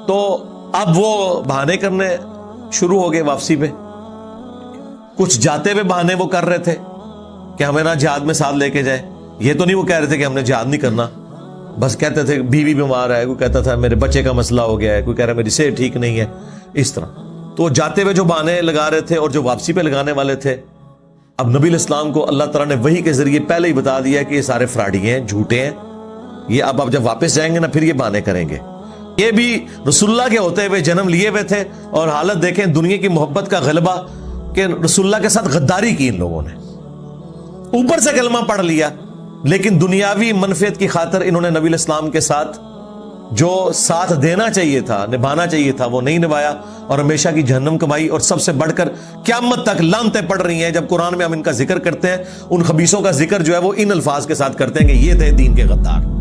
تو اب وہ بہانے کرنے شروع ہو گئے واپسی پہ. کچھ جاتے ہوئے بہانے وہ کر رہے تھے کہ ہمیں نہ جہاد میں ساتھ لے کے جائے. یہ تو نہیں وہ کہہ رہے تھے کہ ہم نے جہاد نہیں کرنا, بس کہتے تھے بیوی بیمار ہے, کوئی کہتا تھا میرے بچے کا مسئلہ ہو گیا ہے, کوئی کہہ رہا ہے میری صحت ٹھیک نہیں ہے, اس طرح. تو جاتے ہوئے جو بہانے لگا رہے تھے اور جو واپسی پہ لگانے والے تھے, اب نبی علیہ السلام کو اللہ تعالیٰ نے وحی کے ذریعے پہلے ہی بتا دیا کہ یہ سارے فراڈی ہیں, جھوٹے ہیں, یہ اب جب واپس جائیں گے نا پھر یہ بہانے کریں گے. یہ بھی رسول اللہ کے ہوتے ہوئے جنم لیے ہوئے تھے, اور حالت دیکھیں دنیا کی محبت کا غلبہ کہ رسول اللہ کے ساتھ غداری کی ان لوگوں نے. اوپر سے کلمہ پڑھ لیا, لیکن دنیاوی منفعت کی خاطر انہوں نے نبی علیہ السلام کے ساتھ جو ساتھ دینا چاہیے تھا, نبھانا چاہیے تھا, وہ نہیں نبھایا, اور ہمیشہ کی جہنم کمائی. اور سب سے بڑھ کر قیامت تک لعنتیں پڑ رہی ہیں. جب قرآن میں ہم ان کا ذکر کرتے ہیں, ان خبیثوں کا ذکر جو ہے وہ ان الفاظ کے ساتھ کرتے ہیں کہ یہ تھے دین کے غدار.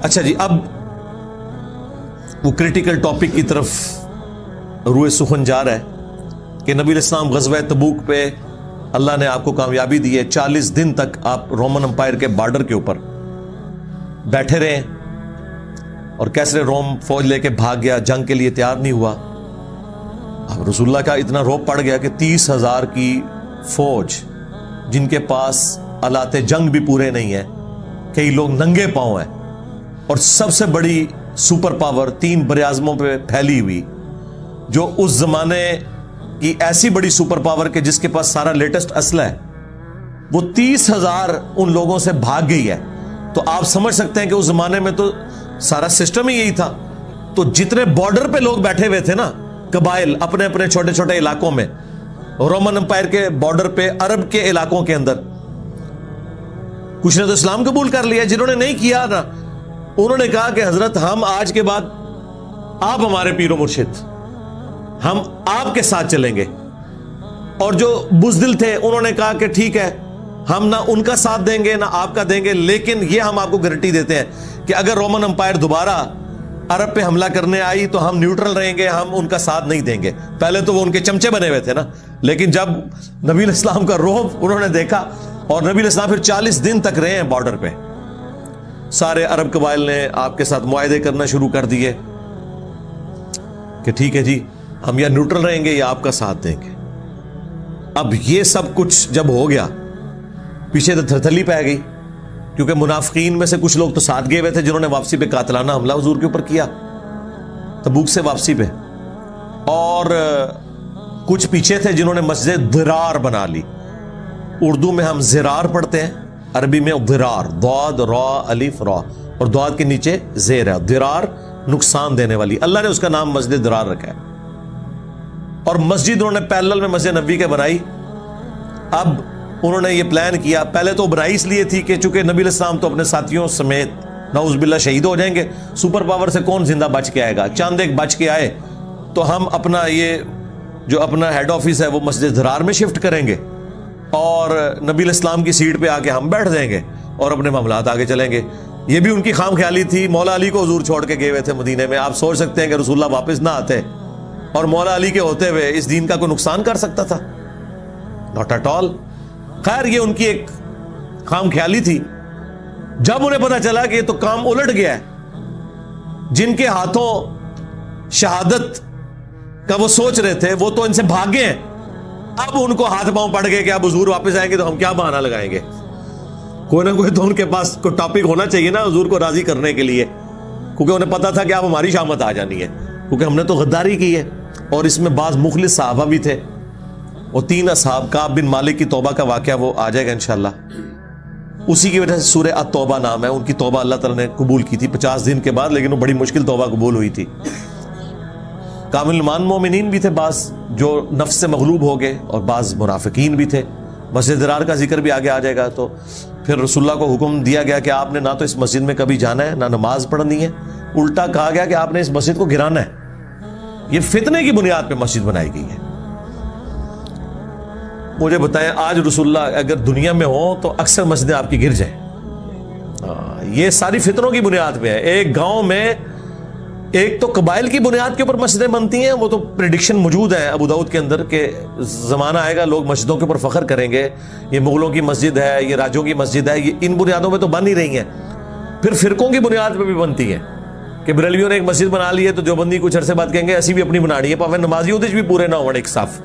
اچھا جی, اب وہ کریٹیکل ٹاپک کی طرف روئے سخن جا رہا ہے کہ نبی علیہ السلام غزوہ تبوک پہ اللہ نے آپ کو کامیابی دی ہے. 40 دن تک آپ رومن امپائر کے بارڈر کے اوپر بیٹھے رہے, اور کیسرے روم فوج لے کے بھاگ گیا, جنگ کے لیے تیار نہیں ہوا. اب رسول اللہ کا اتنا روب پڑ گیا کہ 30,000 کی فوج جن کے پاس آلات جنگ بھی پورے نہیں ہیں, کئی لوگ ننگے پاؤں ہیں, اور سب سے بڑی سپر پاور 3 براعظموں پہ پھیلی ہوئی, جو اس زمانے کی ایسی بڑی سپر پاور کہ جس کے پاس سارا لیٹسٹ اسلحہ ہے, وہ 30,000 ان لوگوں سے بھاگ گئی ہے. تو آپ سمجھ سکتے ہیں کہ اس زمانے میں تو سارا سسٹم ہی یہی تھا. تو جتنے بارڈر پہ لوگ بیٹھے ہوئے تھے نا, قبائل اپنے اپنے چھوٹے چھوٹے علاقوں میں, رومن امپائر کے بارڈر پہ عرب کے علاقوں کے اندر, کچھ نے تو اسلام قبول کر لیا. جنہوں نے نہیں کیا نا, انہوں نے کہا کہ حضرت ہم آج کے بعد آپ ہمارے پیر و مرشد, ہم آپ کے ساتھ چلیں گے. اور جو بزدل تھے انہوں نے کہا کہ ٹھیک ہے, ہم نہ ان کا ساتھ دیں گے نہ آپ کا دیں گے, لیکن یہ ہم آپ کو گارنٹی دیتے ہیں کہ اگر رومن امپائر دوبارہ عرب پہ حملہ کرنے آئی تو ہم نیوٹرل رہیں گے, ہم ان کا ساتھ نہیں دیں گے. پہلے تو وہ ان کے چمچے بنے ہوئے تھے نا, لیکن جب نبی علیہ السلام کا رعب انہوں نے دیکھا, اور نبی علیہ السلام پھر 40 دن تک رہے ہیں بارڈر پہ, سارے عرب قبائل نے آپ کے ساتھ معاہدے کرنا شروع کر دیے کہ ٹھیک ہے جی, ہم یا نیوٹرل رہیں گے یا آپ کا ساتھ دیں گے. اب یہ سب کچھ جب ہو گیا, پیچھے تو تھرتھلی پہ گئی, کیونکہ منافقین میں سے کچھ لوگ تو ساتھ گئے ہوئے تھے جنہوں نے واپسی پہ قاتلانہ حملہ حضور کے اوپر کیا تبوک سے واپسی پہ, اور کچھ پیچھے تھے جنہوں نے مسجد ضرار بنا لی. اردو میں ہم زرار پڑھتے ہیں, عربی میں ضرار, ضاد را الف را, اور ضاد کے نیچے زیر ہے. ضرار نقصان دینے والی, اللہ نے اس کا نام مسجد ضرار رکھا ہے. اور مسجد انہوں نے پیرلل میں مسجد نبی کے بنائی. اب انہوں نے یہ پلان کیا, پہلے تو بنائی اس لیے تھی کہ چونکہ نبی علیہ السلام تو اپنے ساتھیوں سمیت نعوذ باللہ شہید ہو جائیں گے, سپر پاور سے کون زندہ بچ کے آئے گا, چاند ایک بچ کے آئے تو ہم اپنا یہ جو اپنا ہیڈ آفس ہے وہ مسجد ضرار میں شفٹ کریں گے, اور نبی علیہ السلام کی سیٹ پہ آ کے ہم بیٹھ جائیں گے اور اپنے معاملات آگے چلیں گے. یہ بھی ان کی خام خیالی تھی. مولا علی کو حضور چھوڑ کے گئے ہوئے تھے مدینے میں, آپ سوچ سکتے ہیں کہ رسول اللہ واپس نہ آتے اور مولا علی کے ہوتے ہوئے اس دین کا کوئی نقصان کر سکتا تھا؟ Not at all. خیر یہ ان کی ایک خام خیالی تھی. جب انہیں پتا چلا کہ یہ تو کام الٹ گیا ہے, جن کے ہاتھوں شہادت کا وہ سوچ رہے تھے وہ تو ان سے بھاگے ہیں, اب ان کو ہاتھ پاؤں پڑ گئے کہ اب حضور واپس آئیں گے تو ہم کیا بہانہ لگائیں گے. کوئی نہ کوئی تو ان کے پاس کوئی ٹاپک ہونا چاہیے نا حضور کو راضی کرنے کے لیے, کیونکہ انہیں پتا تھا کہ اب ہماری شامت آ جانی ہے, کیونکہ ہم نے تو غداری کی ہے. اور اس میں بعض مخلص صحابہ بھی تھے, وہ 3 اصحاب, کعب بن مالک کی توبہ کا واقعہ وہ آ جائے گا انشاءاللہ. اسی کی وجہ سے سورہ التوبہ نام ہے. ان کی توبہ اللہ تعالیٰ نے قبول کی تھی 50 دن کے بعد, لیکن وہ بڑی مشکل توبہ قبول ہوئی تھی. کامل ایمان مومنین بھی تھے بعض جو نفس سے مغلوب ہو گئے, اور بعض منافقین بھی تھے. مسجد ضرار کا ذکر بھی آگے آ جائے گا. تو پھر رسول اللہ کو حکم دیا گیا کہ آپ نے نہ تو اس مسجد میں کبھی جانا ہے نہ نماز پڑھنی ہے, الٹا کہا گیا کہ آپ نے اس مسجد کو گرانا ہے. یہ فتنے کی بنیاد پہ مسجد بنائی گئی ہے. مجھے بتائیں آج رسول اللہ اگر دنیا میں ہوں تو اکثر مسجدیں آپ کی گر جائیں. یہ ساری فتنوں کی بنیاد پہ ہے. ایک گاؤں میں ایک تو قبائل کی بنیاد کے اوپر مسجدیں بنتی ہیں، وہ تو پریڈکشن موجود ہے ابو داؤد کے اندر کہ زمانہ آئے گا لوگ مسجدوں کے اوپر فخر کریں گے، یہ مغلوں کی مسجد ہے، یہ راجوں کی مسجد ہے، یہ ان بنیادوں پہ تو بن ہی رہی ہیں۔ پھر فرقوں کی بنیاد پہ بھی بنتی ہیں کہ بریلویوں نے ایک مسجد بنا لی ہے تو دیوبندی کچھ عرصے بعد کہیں گے اسی بھی اپنی بنانی ہے، پاوے نمازی ہوتے بھی پورے نہ ہوں ایک صاف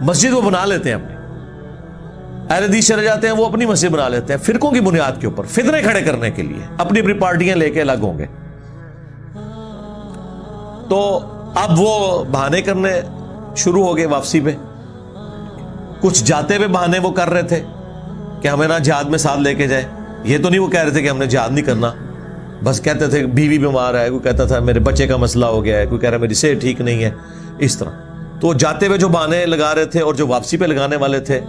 مسجد وہ بنا لیتے ہیں اپنی۔ اہل حدیث چلے جاتے ہیں وہ اپنی مسجد بنا لیتے ہیں فرقوں کی بنیاد کے اوپر، فتنے کھڑے کرنے کے لیے اپنی اپنی پارٹیاں لے کے الگ ہوں گے۔ تو اب وہ بہانے کرنے شروع ہو گئے واپسی پہ، کچھ جاتے ہوئے بہانے وہ کر رہے تھے کہ ہمیں نہ جہاد میں ساتھ لے کے جائے، یہ تو نہیں وہ کہہ رہے تھے کہ ہم نے جہاد نہیں کرنا، بس کہتے تھے بیوی بیمار ہے، کوئی کہتا تھا میرے بچے کا مسئلہ ہو گیا ہے، کوئی کہہ رہا ہے میری صحت ٹھیک نہیں ہے، اس طرح۔ تو جاتے ہوئے جو بہانے لگا رہے تھے اور جو واپسی پہ لگانے والے تھے،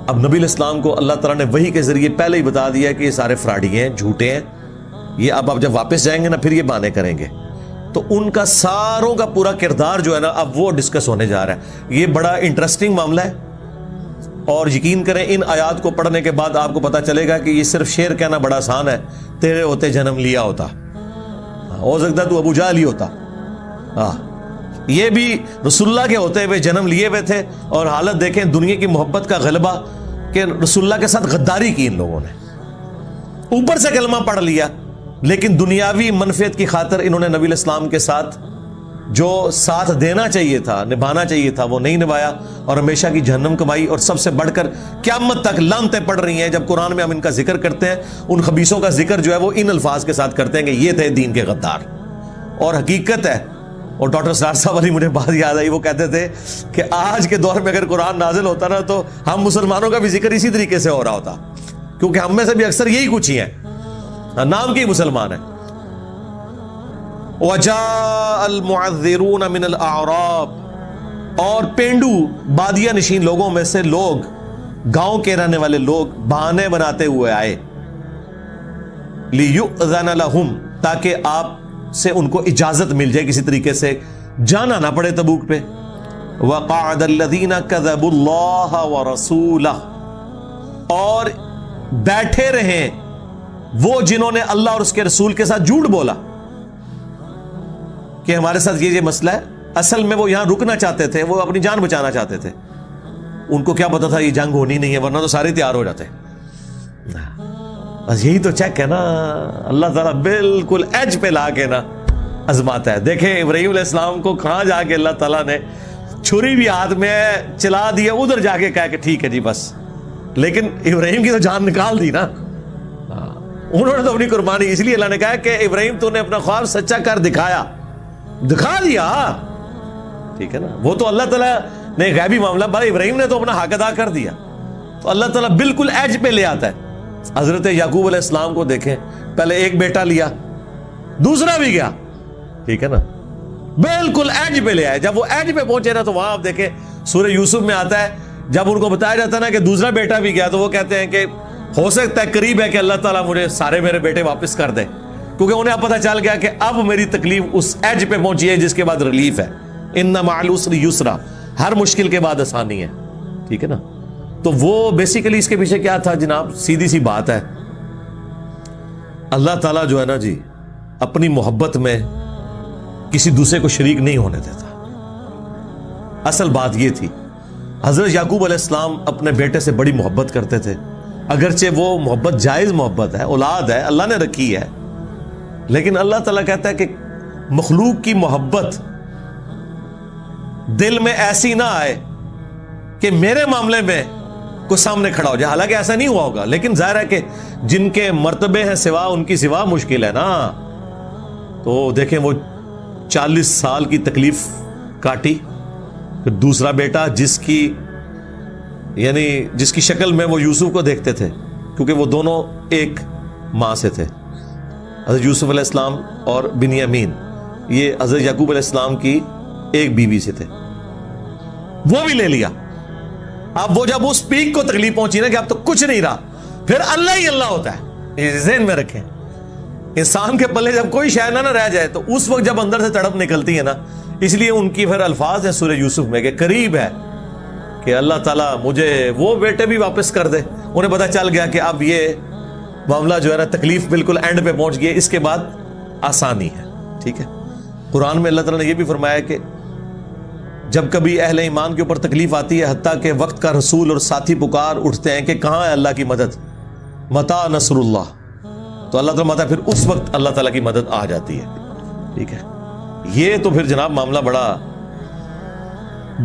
اب نبی علیہ السلام کو اللہ تعالیٰ نے وحی کے ذریعے پہلے ہی بتا دیا کہ یہ سارے فراڈی ہیں، جھوٹے ہیں، یہ اب آپ جب واپس جائیں گے نا پھر یہ بہانے کریں گے۔ تو ان کا ساروں کا پورا کردار جو ہے نا اب وہ ڈسکس ہونے جا رہا ہے۔ یہ بڑا انٹرسٹنگ معاملہ ہے، اور یقین کریں ان آیات کو پڑھنے کے بعد آپ کو پتا چلے گا کہ یہ صرف شعر کہنا بڑا آسان ہے، تیرے ہوتے جنم لیا ہوتا، ہو سکتا ہے تو ابو جہل ہی ہوتا، یہ بھی رسول اللہ کے ہوتے ہوئے جنم لیے ہوئے تھے، اور حالت دیکھیں دنیا کی محبت کا غلبہ کہ رسول اللہ کے ساتھ غداری کی ان لوگوں نے، اوپر سے کلمہ پڑھ لیا لیکن دنیاوی منفعت کی خاطر انہوں نے نبی علیہ السلام کے ساتھ جو ساتھ دینا چاہیے تھا، نبھانا چاہیے تھا، وہ نہیں نبھایا، اور ہمیشہ کی جہنم کمائی۔ اور سب سے بڑھ کر قیامت تک لعنتیں پڑ رہی ہیں جب قرآن میں ہم ان کا ذکر کرتے ہیں، ان خبیثوں کا ذکر جو ہے وہ ان الفاظ کے ساتھ کرتے ہیں کہ یہ تھے دین کے غدار۔ اور حقیقت ہے، اور ڈاکٹر سرار صاحب والی مجھے بات یاد آئی، وہ کہتے تھے کہ آج کے دور میں اگر قرآن نازل ہوتا نا تو ہم مسلمانوں کا بھی ذکر اسی طریقے سے ہو رہا ہوتا، کیونکہ ہم میں سے بھی اکثر یہی کچھ ہی ہیں، نام کے ہی مسلمان ہیں۔ وَجَاءَ الْمُعَذِّرُونَ مِنَ الْأَعْرَابِ، اور پینڈو بادیہ نشین لوگوں میں سے لوگ، گاؤں کے رہنے والے لوگ بہانے بناتے ہوئے آئے، لِيُؤْذَنَ لَهُمْ، تاکہ آپ سے ان کو اجازت مل جائے، کسی طریقے سے جانا نہ پڑے تبوک پہ۔ وَقَعَدَ الَّذِينَ كَذَبُوا اللَّهَ وَرَسُولَهُ، اور بیٹھے رہیں وہ جنہوں نے اللہ اور اس کے رسول کے ساتھ جھوٹ بولا کہ ہمارے ساتھ یہ مسئلہ ہے، اصل میں وہ یہاں رکنا چاہتے تھے، وہ اپنی جان بچانا چاہتے تھے، ان کو کیا پتا تھا یہ جنگ ہونی نہیں ہے، ورنہ تو سارے تیار ہو جاتے۔ بس یہی تو چیک ہے نا، اللہ تعالیٰ بالکل ایج پہ لا کے نا آزماتا ہے۔ دیکھیں ابراہیم علیہ السلام کو کہاں جا کے اللہ تعالیٰ نے چھری بھی ہاتھ میں چلا دیا، ادھر جا کے کہا کہ ٹھیک ہے جی بس، لیکن ابراہیم کی تو جان نکال دی نا، انہوں نے تو اپنی قربانی، اس لیے اللہ نے کہا کہ ابراہیم تو نے اپنا خواب سچا کر دکھا دیا، ٹھیک ہے نا۔ وہ تو اللہ تعالیٰ نے غیبی معاملہ، بھائی ابراہیم نے تو اپنا حق ادا کر دیا، تو اللہ تعالیٰ بالکل ایج پہ لے آتا ہے۔ حضرت یعقوب علیہ السلام کو دیکھیں، پہلے ایک بیٹا لیا، دوسرا بھی گیا، ٹھیک ہے نا، بالکل ایج پہ لے آئے۔ جب وہ ایج پہ پہنچے نا تو وہاں آپ دیکھیں سورہ یوسف میں آتا ہے، جب ان کو بتایا جاتا ہے نا کہ دوسرا بیٹا بھی گیا، تو وہ کہتے ہیں کہ ہو سکتا ہے قریب ہے کہ اللہ تعالیٰ مجھے سارے میرے بیٹے واپس کر دے، کیونکہ انہیں اب پتہ چل گیا کہ اب میری تکلیف اس ایج پہ پہنچی ہے جس کے بعد ریلیف ہے۔ ان مع العسر یسرا، ہر مشکل کے بعد آسانی ہے، ٹھیک ہے نا۔ تو وہ بیسیکلی اس کے پیچھے کیا تھا جناب، سیدھی سی بات ہے، اللہ تعالیٰ جو ہے نا جی اپنی محبت میں کسی دوسرے کو شریک نہیں ہونے دیتا۔ اصل بات یہ تھی، حضرت یعقوب علیہ السلام اپنے بیٹے سے بڑی محبت کرتے تھے، اگرچہ وہ محبت جائز محبت ہے، اولاد ہے، اللہ نے رکھی ہے، لیکن اللہ تعالیٰ کہتا ہے کہ مخلوق کی محبت دل میں ایسی نہ آئے کہ میرے معاملے میں کوئی سامنے کھڑا ہو جائے، حالانکہ ایسا نہیں ہوا ہوگا، لیکن ظاہر ہے کہ جن کے مرتبے ہیں سوا، ان کی سوا مشکل ہے نا۔ تو دیکھیں وہ 40 سال کی تکلیف کاٹی، پھر دوسرا بیٹا جس کی شکل میں وہ یوسف کو دیکھتے تھے، کیونکہ وہ دونوں ایک ماں سے تھے، حضرت یوسف علیہ السلام اور بنیامین، یہ حضرت یعقوب علیہ السلام کی ایک بیوی سے تھے، وہ بھی لے لیا۔ اب وہ جب اس پیک کو تکلیف پہنچی نا کہ اب تو کچھ نہیں رہا، پھر اللہ ہی اللہ ہوتا ہے، یہ ذہن میں رکھیں۔ انسان کے پلے جب کوئی شے نہ رہ جائے تو اس وقت جب اندر سے تڑپ نکلتی ہے نا، اس لیے ان کی پھر الفاظ ہیں سورہ یوسف میں کہ قریب ہے کہ اللہ تعالیٰ مجھے وہ بیٹے بھی واپس کر دے۔ انہیں پتا چل گیا کہ اب یہ معاملہ جو ہے نا تکلیف بالکل اینڈ پہ پہنچ گئی، اس کے بعد آسانی ہے، ٹھیک ہے۔ قرآن میں اللہ تعالیٰ نے یہ بھی فرمایا کہ جب کبھی اہل ایمان کے اوپر تکلیف آتی ہے حتیٰ کہ وقت کا رسول اور ساتھی پکار اٹھتے ہیں کہ کہاں ہے اللہ کی مدد، متا نصر اللہ، تو اللہ تعالیٰ متا پھر اس وقت اللہ تعالیٰ کی مدد آ جاتی ہے. ٹھیک ہے، یہ تو پھر جناب معاملہ بڑا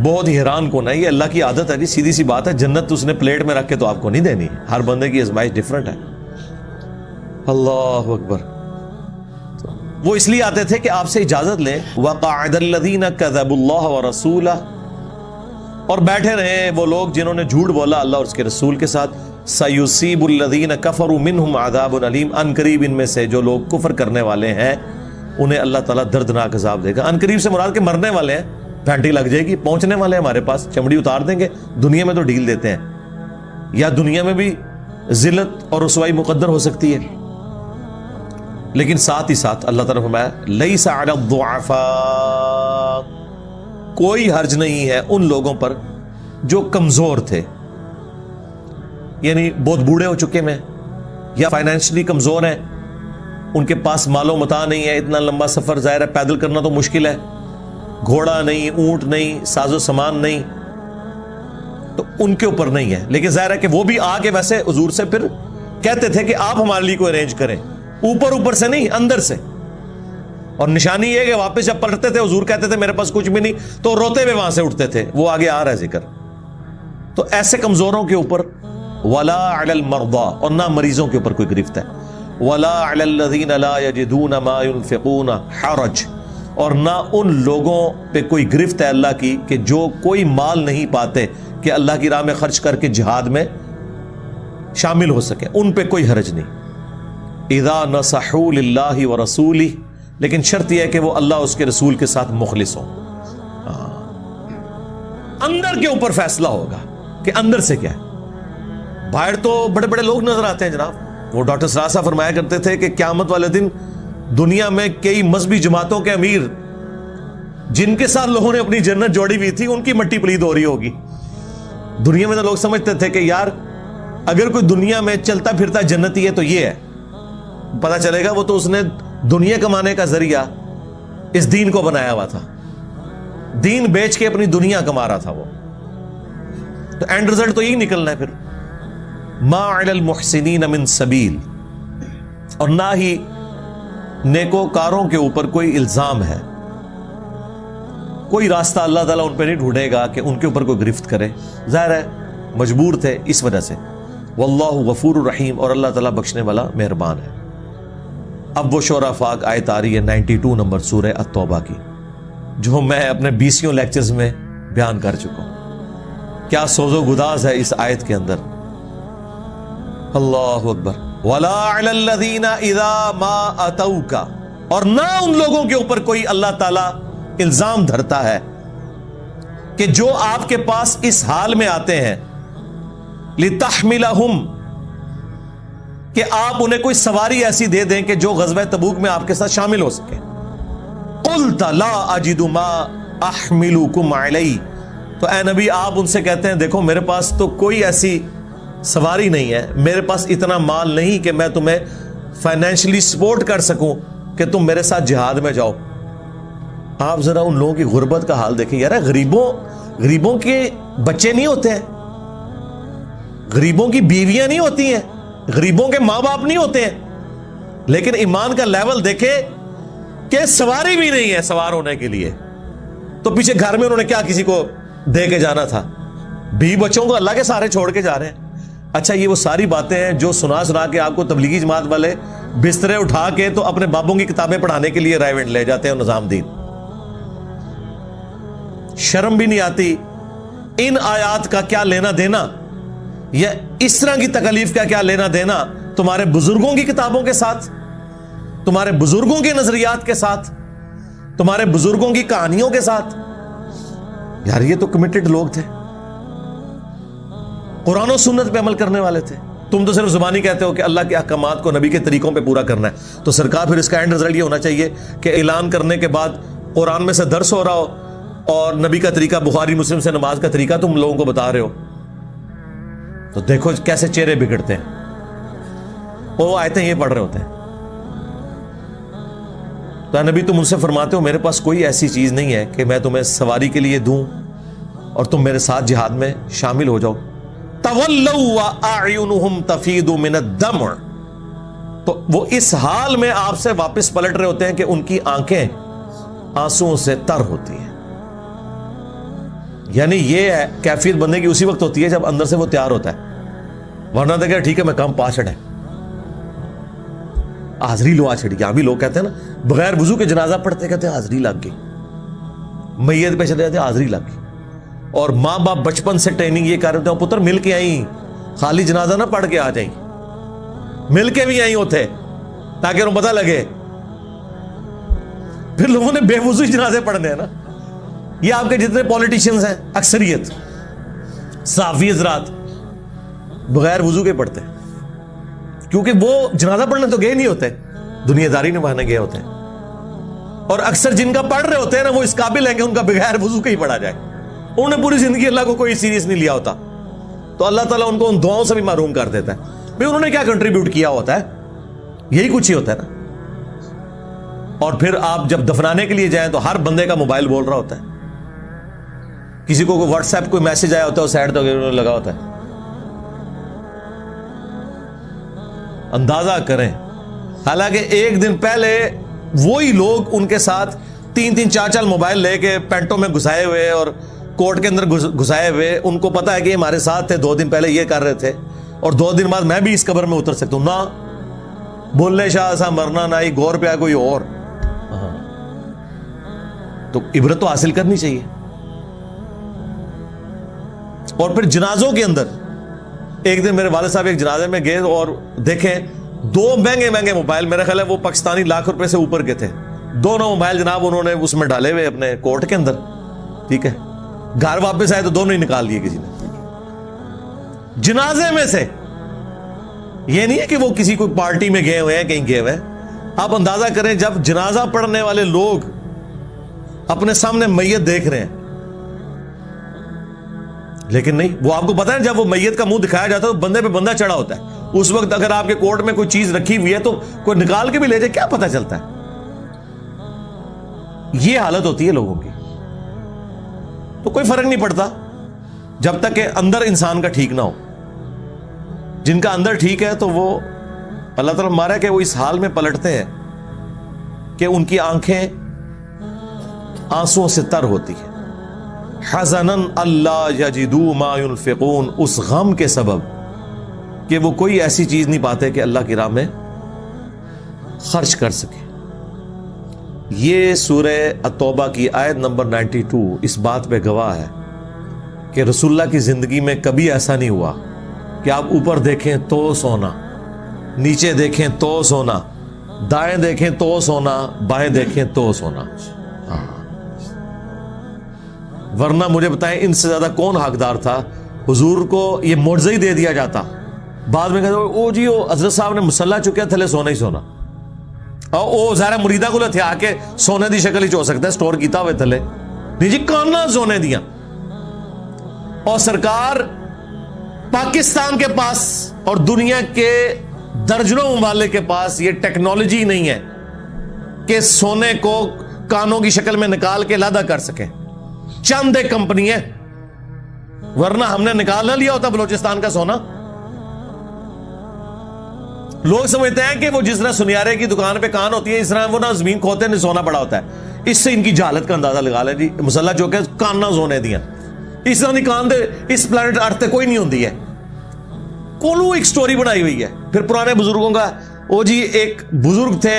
بہت ہی حیران کن ہے. یہ اللہ کی عادت ہے جی، سیدھی سی بات ہے. جنت اس نے پلیٹ میں رکھ کے تو آپ کو نہیں دینی، ہر بندے کی آزمائش ڈفرنٹ ہے. اللہ اکبر. وہ اس لیے آتے تھے کہ آپ سے اجازت لیں. وَقَعَدَ الَّذِينَ كَذَبُوا اللَّهَ وَرَسُولَهُ، اور بیٹھے رہے وہ لوگ جنہوں نے جھوٹ بولا اللہ اور اس کے رسول کے ساتھ. سَيُصِيبُ الَّذِينَ كَفَرُوا مِنْهُمْ عَذَابٌ أَلِيمٌ، ان قریب ان میں سے جو لوگ کفر کرنے والے ہیں انہیں اللہ تعالیٰ دردناک عذاب دے گا. ان قریب سے مراد کے مرنے والے ہیں، گھنٹی لگ جائے گی، پہنچنے والے ہیں ہمارے پاس، چمڑی اتار دیں گے. دنیا میں تو ڈھیل دیتے ہیں، یا دنیا میں بھی ذلت اور رسوائی مقدر ہو سکتی ہے. لیکن ساتھ ہی ساتھ اللہ تعالیٰ نے فرمایا لیس علی الضعفاء، کوئی حرج نہیں ہے ان لوگوں پر جو کمزور تھے، یعنی بہت بوڑھے ہو چکے ہیں یا فائنینشلی کمزور ہیں، ان کے پاس مال و متاع نہیں ہے، اتنا لمبا سفر ظاہر ہے پیدل کرنا تو مشکل ہے، گھوڑا نہیں، اونٹ نہیں، ساز و سامان نہیں، تو ان کے اوپر نہیں ہے. لیکن ظاہر ہے کہ وہ بھی آ کے ویسے حضور سے پھر کہتے تھے کہ آپ ہمارے لیے کوئی ارینج کریں، اوپر سے نہیں، اندر سے. اور نشانی یہ کہ واپس جب پلٹتے تھے حضور کہتے تھے میرے پاس کچھ بھی نہیں، تو روتے ہوئے وہاں سے اٹھتے تھے. وہ آگے آ رہا ہے ذکر. تو ایسے کمزوروں کے اوپر ولا علی المرضى، اور نہ مریضوں کے اوپر کوئی گرفت ہے. ولا علی الذین لا یجدون ما ينفقون حرج، اور نہ ان لوگوں پہ کوئی گرفت ہے اللہ کی کہ جو کوئی مال نہیں پاتے کہ اللہ کی راہ میں خرچ کر کے جہاد میں شامل ہو سکے، ان پہ کوئی حرج نہیں. اذا نصحوا للہ ورسولہ، لیکن شرط یہ ہے کہ وہ اللہ اس کے رسول کے ساتھ مخلص ہوں. اندر کے اوپر فیصلہ ہوگا کہ اندر سے کیا ہے. باہر تو بڑے بڑے لوگ نظر آتے ہیں جناب. وہ ڈاکٹر سراج صاحب فرمایا کرتے تھے کہ قیامت والے دن دنیا میں کئی مذہبی جماعتوں کے امیر جن کے ساتھ لوگوں نے اپنی جنت جوڑی ہوئی تھی ان کی مٹی پلید ہو رہی ہوگی. دنیا میں تو لوگ سمجھتے تھے کہ یار اگر کوئی دنیا میں چلتا پھرتا جنتی ہے تو یہ ہے. پتہ چلے گا وہ تو اس نے دنیا کمانے کا ذریعہ اس دین کو بنایا ہوا تھا، دین بیچ کے اپنی دنیا کما رہا تھا وہ. تو اینڈ رزلٹ تو یہی نکلنا ہے پھر. ما علی المحسنین من سبیل، اور نہ ہی نیکوکاروں کے اوپر کوئی الزام ہے، کوئی راستہ اللہ تعالیٰ ان پہ نہیں ڈھونڈے گا کہ ان کے اوپر کوئی گرفت کرے. ظاہر ہے مجبور تھے اس وجہ سے. واللہ غفور الرحیم، اور اللہ تعالیٰ بخشنے والا مہربان ہے. اب وہ شعراء فاق آیت آ رہی ہے 92 نمبر سورہ التوبہ کی، جو میں اپنے 20 لیکچرز میں بیان کر چکا ہوں. کیا سوز و گداز ہے اس آیت کے اندر. اللہ اکبر. وَلَا عَلَى الَّذِينَ إِذَا مَا أَتَوْكَ، اور نہ ان لوگوں کے اوپر کوئی اللہ تعالیٰ الزام دھرتا ہے کہ جو آپ کے پاس اس حال میں آتے ہیں لِتَحْمِلَهُمْ، کہ آپ انہیں کوئی سواری ایسی دے دیں کہ جو غزوہ تبوک میں آپ کے ساتھ شامل ہو سکے. قُلْتَ لَا أَجِدُ مَا أَحْمِلُكُمْ عَلَيْهِ، تو اے نبی آپ ان سے کہتے ہیں دیکھو میرے پاس تو کوئی ایسی سواری نہیں ہے، میرے پاس اتنا مال نہیں کہ میں تمہیں فائنینشلی سپورٹ کر سکوں کہ تم میرے ساتھ جہاد میں جاؤ. آپ ذرا ان لوگوں کی غربت کا حال دیکھیں یار. غریبوں کے بچے نہیں ہوتے ہیں، غریبوں کی بیویاں نہیں ہوتی ہیں، غریبوں کے ماں باپ نہیں ہوتے ہیں، لیکن ایمان کا لیول دیکھے کہ سواری بھی نہیں ہے سوار ہونے کے لیے. تو پیچھے گھر میں انہوں نے کیا کسی کو دے کے جانا تھا، بیوی بچوں کو اللہ کے سارے چھوڑ کے جا رہے ہیں. اچھا یہ وہ ساری باتیں ہیں جو سنا کے آپ کو تبلیغی جماعت والے بسترے اٹھا کے تو اپنے بابوں کی کتابیں پڑھانے کے لیے رائے لے جاتے ہیں نظام دین. شرم بھی نہیں آتی. ان آیات کا کیا لینا دینا، یا اس طرح کی تکالیف کا کیا لینا دینا تمہارے بزرگوں کی کتابوں کے ساتھ، تمہارے بزرگوں کے نظریات کے ساتھ، تمہارے بزرگوں کی کہانیوں کے ساتھ. یار یہ تو کمیٹڈ لوگ تھے، قرآن و سنت پہ عمل کرنے والے تھے. تم تو صرف زبانی کہتے ہو کہ اللہ کے احکامات کو نبی کے طریقوں پہ پورا کرنا ہے. تو سرکار پھر اس کا اینڈ رزلٹ یہ ہونا چاہیے کہ اعلان کرنے کے بعد قرآن میں سے درس ہو رہا ہو اور نبی کا طریقہ بخاری مسلم سے نماز کا طریقہ تم لوگوں کو بتا رہے ہو. تو دیکھو کیسے چہرے بگڑتے ہیں. وہ آیتیں یہ پڑھ رہے ہوتے ہیں. تو نبی تم ان سے فرماتے ہو میرے پاس کوئی ایسی چیز نہیں ہے کہ میں تمہیں سواری کے لیے دوں اور تم میرے ساتھ جہاد میں شامل ہو جاؤ. تولوا واعینہم تفیض من الدمع, تو وہ اس حال میں آپ سے واپس پلٹ رہے ہوتے ہیں کہ ان کی آنکھیں آنسوؤں سے تر ہوتی ہیں. یعنی یہ ہے کیفیت بندے کی اسی وقت ہوتی ہے جب اندر سے وہ تیار ہوتا ہے, ورنہ تو کہ ٹھیک ہے میں کام پا چھڑا ہے, حاضری لو آ چھڑی. یہاں بھی لوگ کہتے ہیں نا بغیر وضو کے جنازہ پڑھتے کہتے ہیں حاضری لگ گئی, میت پہ چلے جاتے حاضری لگ گئی. اور ماں باپ بچپن سے ٹریننگ یہ کر رہے ہیں پتر مل کے آئی, خالی جنازہ نہ پڑھ کے آ جائیں, مل کے بھی آئی ہوتے تاکہ انہوں پتہ لگے. پھر لوگوں نے بے وضو جنازے پڑھنے ہیں نا. یہ آپ کے جتنے پولیٹیشنز ہیں اکثریت صحافی حضرات بغیر وضو کے پڑھتے ہیں, کیونکہ وہ جنازہ پڑھنے تو گئے نہیں ہوتے, دنیا داری نبھانے گئے ہوتے ہیں. اور اکثر جن کا پڑھ رہے ہوتے ہیں نا وہ اس قابل ہیں کہ ان کا بغیر وضو کا ہی پڑھا جائے. انہوں نے پوری زندگی اللہ کو کوئی سیریس نہیں لیا ہوتا, تو اللہ تعالیٰ ان کو ان دعاؤں سے بھی محروم کر دیتا ہے. بھئی انہوں نے کیا کنٹریبیوٹ کیا ہوتا ہے, یہی کچھ ہی ہوتا ہے نا. اور پھر آپ جب دفنانے کے لیے جائیں تو ہر بندے کا موبائل بول رہا ہوتا ہے, کسی کو کوئی واٹس ایپ کوئی میسج آیا ہوتا ہے وہ سائڈ تو لگا ہوتا ہے. اندازہ کریں, حالانکہ ایک دن پہلے وہی لوگ ان کے ساتھ 3-4 موبائل لے کے پینٹوں میں گھسائے ہوئے اور کوٹ کے اندر گھسائے ہوئے, ان کو پتا ہے کہ ہمارے ساتھ تھے 2 دن پہلے یہ کر رہے تھے اور 2 دن بعد میں بھی اس قبر میں اتر سکتا ہوں. نہ بولنے شاہ ایسا مرنا نہ ہی غور پہ آئے کوئی اور. تو عبرت تو حاصل کرنی چاہیے. اور پھر جنازوں کے اندر ایک دن میرے والد صاحب ایک جنازے میں گئے اور دیکھیں 2 مہنگے موبائل, میرا خیال ہے وہ پاکستانی لاکھ روپے سے اوپر کے تھے, دونوں موبائل جناب انہوں نے اس میں ڈالے ہوئے اپنے کوٹ کے اندر. ٹھیک ہے, گھر واپس آئے تو دونوں ہی نکال لیے کسی نے جنازے میں سے. یہ نہیں ہے کہ وہ کسی کوئی پارٹی میں گئے ہوئے ہیں کہیں گئے ہوئے ہیں. آپ اندازہ کریں جب جنازہ پڑھنے والے لوگ اپنے سامنے میت دیکھ رہے ہیں, لیکن نہیں, وہ آپ کو پتا ہے جب وہ میت کا منہ دکھایا جاتا ہے تو بندے پہ بندہ چڑھا ہوتا ہے. اس وقت اگر آپ کے کوٹ میں کوئی چیز رکھی ہوئی ہے تو کوئی نکال کے بھی لے جائے, کیا پتا چلتا ہے. یہ حالت ہوتی ہے لوگوں کی. تو کوئی فرق نہیں پڑتا جب تک کہ اندر انسان کا ٹھیک نہ ہو. جن کا اندر ٹھیک ہے تو وہ اللہ تعالیٰ مارا کہ وہ اس حال میں پلٹتے ہیں کہ ان کی آنکھیں آنسوؤں سے تر ہوتی ہیں. حزنن اللہ یجدوا ما ينفقون, اس غم کے سبب کہ وہ کوئی ایسی چیز نہیں پاتے کہ اللہ کی راہ میں خرچ کر سکے. یہ سورہ التوبہ کی آیت نمبر 92 اس بات پہ گواہ ہے کہ رسول اللہ کی زندگی میں کبھی ایسا نہیں ہوا کہ آپ اوپر دیکھیں تو سونا, نیچے دیکھیں تو سونا, دائیں دیکھیں تو سونا, بائیں دیکھیں تو سونا. ورنہ مجھے بتائیں ان سے زیادہ کون حقدار تھا. حضور کو یہ معجزہ ہی دے دیا جاتا, بعد میں کہتے او جی وہ حضرت صاحب نے مسلح چکیا تھلے سونا ہی سونا, او ظاہر مریدہ کو لے آ کے سونے دی شکل ہی چو سکتا ہے سٹور کیتا ہوئے تھلے نہیں جی کانا سونے دیاں. اور سرکار پاکستان کے پاس اور دنیا کے درجنوں ممالک کے پاس یہ ٹیکنالوجی نہیں ہے کہ سونے کو کانوں کی شکل میں نکال کے علیحدہ کر سکیں. چند ایک کمپنی ہے, ورنہ ہم نے نکال نہ لیا ہوتا بلوچستان کا سونا. لوگ سمجھتے ہیں کہ وہ جس طرح سنیارے کی دکان پہ کان ہوتی ہے اس طرح وہ نہ زمین کھوتے ہیں سونا پڑا ہوتا ہے. اس سے ان کی جہالت کا اندازہ لگا لیں جی مسلح جو کہ کان نہ سونے دیاں, اس طرح کی کان دے اس پلانٹ ارتھ کوئی نہیں ہوتی ہے. کولو ایک سٹوری بنائی ہوئی ہے. پھر پرانے بزرگوں کا وہ جی ایک بزرگ تھے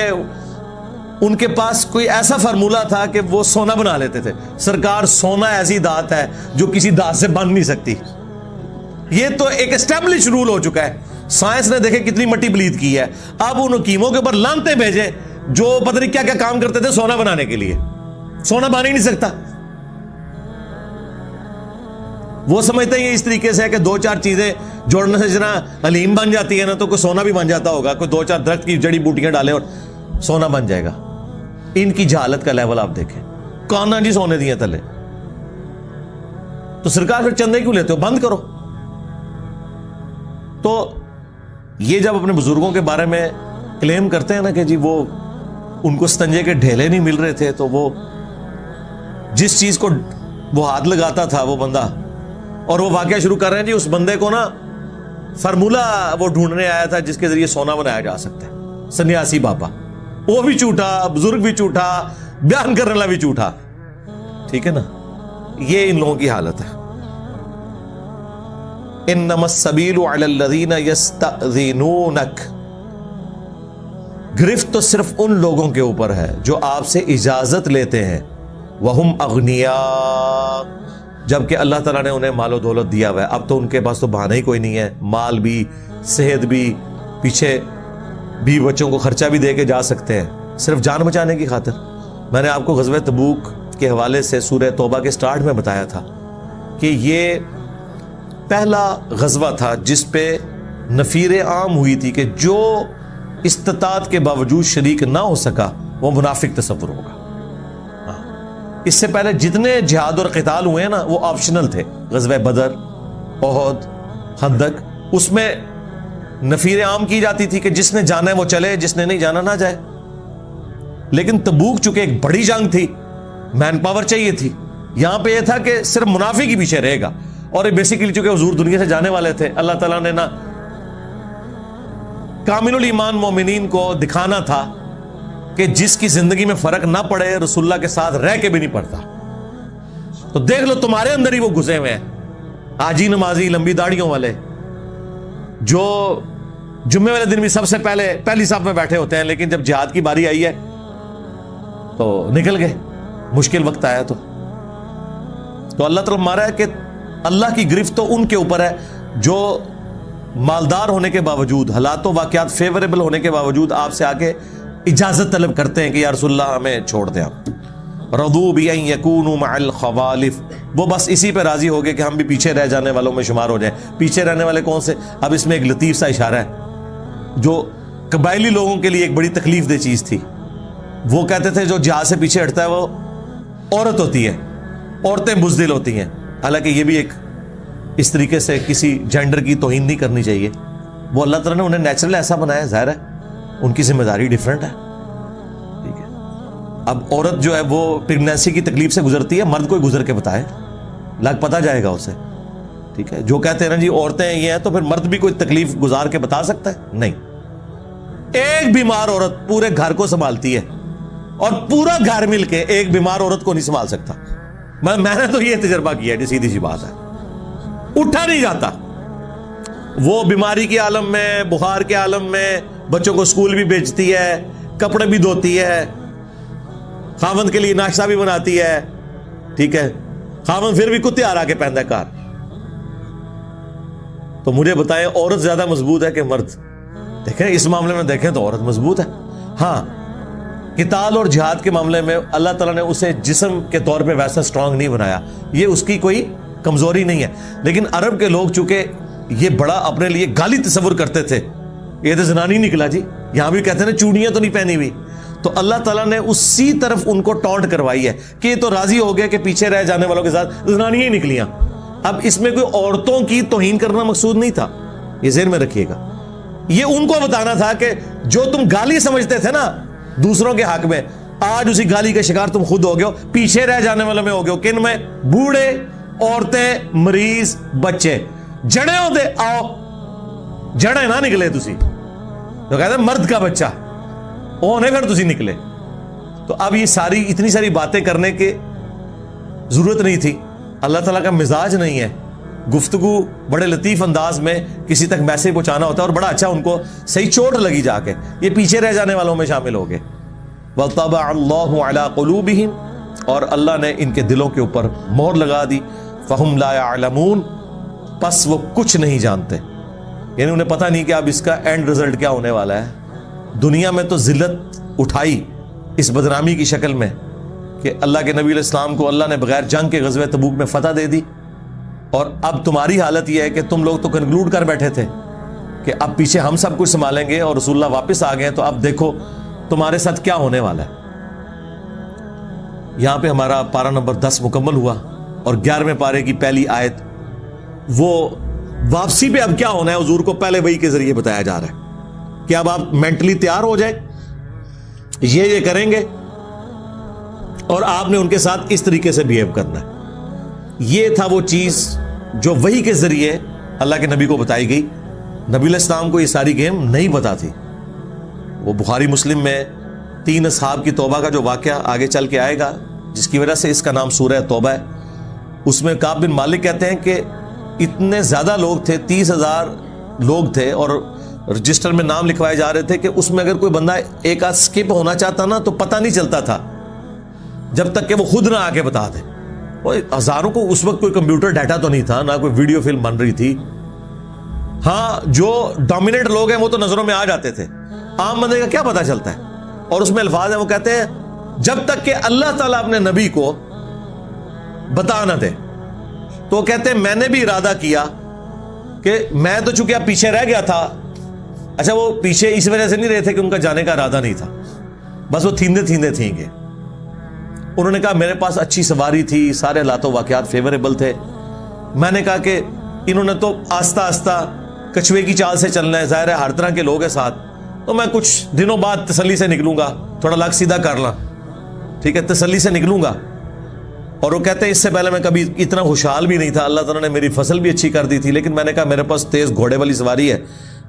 ان کے پاس کوئی ایسا فارمولہ تھا کہ وہ سونا بنا لیتے تھے. سرکار سونا ایسی دھات ہے جو کسی دھات سے بن نہیں سکتی. یہ تو ایک اسٹیبلش رول ہو چکا ہے. سائنس نے دیکھے کتنی مٹی پلید کی ہے, اب ان حکیموں کے اوپر لانتے بھیجے جو پتہ نہیں کیا کیا کام کرتے تھے سونا بنانے کے لیے. سونا بن ہی نہیں سکتا. وہ سمجھتے ہیں یہ اس طریقے سے ہے کہ 2-4 چیزیں جوڑنے سے جنا حلیم بن جاتی ہے نا تو کوئی سونا بھی بن جاتا ہوگا, کوئی 2-4 درخت کی جڑی بوٹیاں ڈالیں اور سونا بن جائے گا. ان کی جہالت کا لیول آپ دیکھیں. کانا جی سونے دیے تلے, تو سرکار پھر چندے کیوں لیتے ہو, بند کرو. تو یہ جب اپنے بزرگوں کے بارے میں کلیم کرتے ہیں نا کہ جی وہ ان کو استنجے کے ڈھیلے نہیں مل رہے تھے تو وہ جس چیز کو وہ ہاتھ لگاتا تھا وہ بندہ، اور وہ واقعہ شروع کر رہے ہیں جی اس بندے کو نا فارمولا وہ ڈھونڈنے آیا تھا جس کے ذریعے سونا بنایا جا سکتا ہے، سنیاسی بابا، وہ بھی جھوٹا، بزرگ بھی جھوٹا، بیان کرنے والا بھی جھوٹا، ٹھیک ہے نا، یہ ان لوگوں کی حالت ہے۔ انما السبیل علی الذین یستأذنونک، گرفت تو صرف ان لوگوں کے اوپر ہے جو آپ سے اجازت لیتے ہیں، وہم اغنیاء، جبکہ اللہ تعالیٰ نے انہیں مال و دولت دیا ہوا ہے، اب تو ان کے پاس تو بہانہ ہی کوئی نہیں ہے، مال بھی، صحت بھی، پیچھے بھی بچوں کو خرچہ بھی دے کے جا سکتے ہیں صرف جان بچانے کی خاطر۔ میں نے آپ کو غزوہ تبوک کے حوالے سے سورہ توبہ کے سٹارٹ میں بتایا تھا کہ یہ پہلا غزوہ تھا جس پہ نفیر عام ہوئی تھی کہ جو استطاعت کے باوجود شریک نہ ہو سکا وہ منافق تصور ہوگا۔ اس سے پہلے جتنے جہاد اور قتال ہوئے ہیں نا وہ آپشنل تھے، غزوہ بدر، احد، خندق، اس میں نفیر عام کی جاتی تھی کہ جس نے جانا ہے وہ چلے، جس نے نہیں جانا نہ جائے۔ لیکن تبوک چونکہ ایک بڑی جنگ تھی، مین پاور چاہیے تھی، یہاں پہ یہ تھا کہ صرف منافق ہی پیچھے رہے گا، اور یہ بیسیکلی چونکہ حضور دنیا سے جانے والے تھے، اللہ تعالیٰ نے نا کامل الایمان مومنین کو دکھانا تھا کہ جس کی زندگی میں فرق نہ پڑے رسول اللہ کے ساتھ رہ کے بھی نہیں پڑتا۔ تو دیکھ لو تمہارے اندر ہی وہ گھسے ہوئے ہیں، حاجی نمازی لمبی داڑھیوں والے، جو جمعے والے دن بھی سب سے پہلی صف میں بیٹھے ہوتے ہیں، لیکن جب جہاد کی باری آئی ہے تو نکل گئے، مشکل وقت آیا تو اللہ تعالیٰ مارا ہے کہ اللہ کی گرفت تو ان کے اوپر ہے جو مالدار ہونے کے باوجود، حالات و واقعات فیوریبل ہونے کے باوجود آپ سے آگے اجازت طلب کرتے ہیں کہ یا رسول اللہ ہمیں چھوڑ دیں آپ۔ رضوا بأن يكونوا مع الخوالف، وہ بس اسی پہ راضی ہو گئے کہ ہم بھی پیچھے رہ جانے والوں میں شمار ہو جائیں۔ پیچھے رہنے والے کون سے؟ اب اس میں ایک لطیف سا اشارہ ہے جو قبائلی لوگوں کے لیے ایک بڑی تکلیف دہ چیز تھی۔ وہ کہتے تھے جو جہاد سے پیچھے ہٹتا ہے وہ عورت ہوتی ہے، عورتیں بزدل ہوتی ہیں، حالانکہ یہ بھی ایک اس طریقے سے کسی جینڈر کی توہین نہیں کرنی چاہیے۔ وہ اللہ تعالیٰ نے انہیں نیچرل ایسا بنایا، ظاہر ہے ان کی ذمہ داری ڈیفرنٹ ہے، ٹھیک ہے۔ اب عورت جو ہے وہ پریگنینسی کی تکلیف سے گزرتی ہے، مرد کوئی گزر کے بتائے، لگ پتہ جائے گا اسے، ٹھیک ہے۔ جو کہتے ہیں نا جی عورتیں یہ ہیں تو پھر مرد بھی کوئی تکلیف گزار کے بتا سکتا ہے؟ نہیں۔ ایک بیمار عورت پورے گھر کو سنبھالتی ہے، اور پورا گھر مل کے ایک بیمار عورت کو نہیں سنبھال سکتا۔ میں نے تو یہ تجربہ کیا ہے، سیدھی سی بات ہے، اٹھا نہیں جاتا۔ وہ بیماری کے عالم میں، بخار کے عالم میں، بچوں کو اسکول بھی بھیجتی ہے، کپڑے بھی دھوتی ہے، خاوند کے لیے ناشتہ بھی بناتی ہے، ٹھیک ہے، خاوند پھر بھی کتے آرا کے پہنتا ہے کار۔ تو مجھے بتائیں عورت زیادہ مضبوط ہے کہ مرد؟ دیکھیں اس معاملے میں دیکھیں تو عورت مضبوط ہے۔ ہاں قتال اور جہاد کے معاملے میں اللہ تعالیٰ نے اسے جسم کے طور پہ ویسا سٹرونگ نہیں بنایا، یہ اس کی کوئی کمزوری نہیں ہے۔ لیکن عرب کے لوگ چونکہ یہ بڑا اپنے لیے گالی تصور کرتے تھے، یہ تو زنانی نکلا جی، یہاں بھی کہتے ہیں چوڑیاں تو نہیں پہنی ہوئی، تو اللہ تعالیٰ نے اسی طرف ان کو ٹونٹ کروائی ہے کہ یہ تو راضی ہو گیا کہ پیچھے رہ جانے والوں کے ساتھ زنانیاں ہی نکلیاں۔ اب اس میں کوئی عورتوں کی توہین کرنا مقصود نہیں تھا، یہ ذہن میں رکھیے گا۔ یہ ان کو بتانا تھا کہ جو تم گالی سمجھتے تھے نا دوسروں کے حق میں، آج اسی گالی کا شکار تم خود ہو گئے ہو، پیچھے رہ جانے والوں میں ہو گئے ہو۔ کن میں؟ بوڑھے، عورتیں، مریض، بچے۔ جڑے ہوتے آؤ، جڑے نہ نکلے تسی تو کہتے ہیں مرد کا بچہ اونے پھر تسی نکلے۔ تو اب یہ ساری اتنی ساری باتیں کرنے کی ضرورت نہیں تھی، اللہ تعالیٰ کا مزاج نہیں ہے۔ گفتگو بڑے لطیف انداز میں کسی تک میسج پہنچانا ہوتا ہے، اور بڑا اچھا ان کو صحیح چوٹ لگی جا کے، یہ پیچھے رہ جانے والوں میں شامل ہو گئے۔ وَطَبَعَ اللَّهُ عَلَىٰ قُلُوبِهِمْ، اور اللہ نے ان کے دلوں کے اوپر مہر لگا دی۔ فَهُمْ لَا يَعْلَمُونَ، پس وہ کچھ نہیں جانتے، یعنی انہیں پتہ نہیں کہ اب اس کا اینڈ رزلٹ کیا ہونے والا ہے۔ دنیا میں تو ذلت اٹھائی اس بدنامی کی شکل میں کہ اللہ کے نبی علیہ السلام کو اللہ نے بغیر جنگ کے غزوہ تبوک میں فتح دے دی، اور اب تمہاری حالت یہ ہے کہ تم لوگ تو کنکلوڈ کر بیٹھے تھے کہ اب پیچھے ہم سب کچھ سنبھالیں گے، اور رسول اللہ واپس آ گئے، تو اب دیکھو تمہارے ساتھ کیا ہونے والا ہے۔ یہاں پہ ہمارا پارہ نمبر 10 مکمل ہوا، اور 11ویں پارے کی پہلی آیت وہ واپسی پہ اب کیا ہونا ہے حضور کو پہلے وحی کے ذریعے بتایا جا رہا ہے کہ اب آپ مینٹلی تیار ہو جائیں، یہ کریں گے اور آپ نے ان کے ساتھ اس طریقے سے بیہیو کرنا ہے. یہ تھا وہ چیز جو وحی کے ذریعے اللہ کے نبی کو بتائی گئی. نبی علیہ السلام کو یہ ساری گیم نہیں پتا تھی. وہ بخاری مسلم میں 3 اصحاب کی توبہ کا جو واقعہ آگے چل کے آئے گا، جس کی وجہ سے اس کا نام سورہ توبہ ہے، اس میں کعب بن مالک کہتے ہیں کہ اتنے زیادہ لوگ تھے، 30,000 لوگ تھے، اور رجسٹر میں نام لکھوائے جا رہے تھے کہ اس میں اگر کوئی بندہ ایک آدھ سکپ ہونا چاہتا نا تو پتہ نہیں چلتا تھا جب تک کہ وہ خود نہ آ کے بتا دے. وہ ہزاروں کو اس وقت کوئی کمپیوٹر ڈیٹا تو نہیں تھا، نہ کوئی ویڈیو فلم بن رہی تھی. ہاں جو ڈومیننٹ لوگ ہیں وہ تو نظروں میں آ جاتے تھے، عام بندے کا کیا پتا چلتا ہے. اور اس میں الفاظ ہیں، وہ کہتے ہیں جب تک کہ اللہ تعالیٰ اپنے نبی کو بتا نہ دے. تو وہ کہتے ہیں میں نے بھی ارادہ کیا کہ میں تو چونکہ اب پیچھے رہ گیا تھا. اچھا وہ پیچھے اس وجہ سے نہیں رہے تھے کہ ان کا جانے کا ارادہ نہیں تھا، بس وہ تھیندے تھیں گے. انہوں نے کہا میرے پاس اچھی سواری تھی، سارے حالات و واقعات فیوریبل تھے. میں نے کہا کہ انہوں نے تو آہستہ آہستہ کچھوے کی چال سے چلنا ہے، ظاہر ہے ہر طرح کے لوگ ہیں ساتھ، تو میں کچھ دنوں بعد تسلی سے نکلوں گا، تھوڑا لاکھ سیدھا کر لاں، ٹھیک ہے، تسلی سے نکلوں گا. اور وہ کہتے ہیں اس سے پہلے میں کبھی اتنا خوشحال بھی نہیں تھا، اللہ تعالیٰ نے میری فصل بھی اچھی کر دی تھی، لیکن میں نے کہا میرے پاس تیز گھوڑے والی سواری ہے،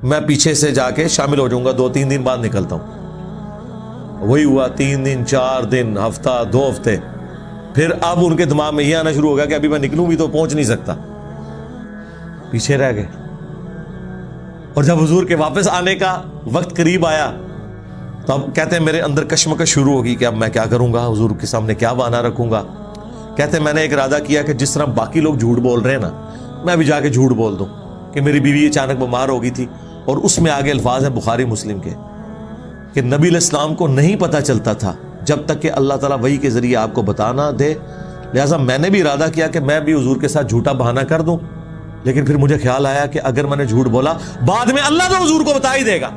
میں پیچھے سے جا کے شامل ہو جاؤں گا، 2-3 دن بعد نکلتا ہوں. وہی ہوا، 3 دن 4 دن، ہفتہ 2 ہفتے. پھر اب ان کے دماغ میں یہ آنا شروع ہو گیا کہ ابھی میں نکلوں بھی تو پہنچ نہیں سکتا، پیچھے رہ گئے. اور جب حضور کے واپس آنے کا وقت قریب آیا تو اب کہتے ہیں میرے اندر کشمکش شروع ہوگی کہ اب میں کیا کروں گا، حضور کے سامنے کیا بہانہ رکھوں گا. کہتے ہیں میں نے ایک ارادہ کیا کہ جس طرح باقی لوگ جھوٹ بول رہے ہیں نا، میں بھی جا کے جھوٹ بول دوں کہ میری بیوی اچانک بیمار ہو گئی تھی. اور اس میں آگے الفاظ ہیں بخاری مسلم کے کہ نبی علیہ السلام کو نہیں پتہ چلتا تھا جب تک کہ اللہ تعالیٰ وحی کے ذریعے آپ کو بتانا دے. لہٰذا میں نے بھی ارادہ کیا کہ میں بھی حضور کے ساتھ جھوٹا بہانہ کر دوں. لیکن پھر مجھے خیال آیا کہ اگر میں نے جھوٹ بولا بعد میں اللہ تو حضور کو بتا ہی دے گا.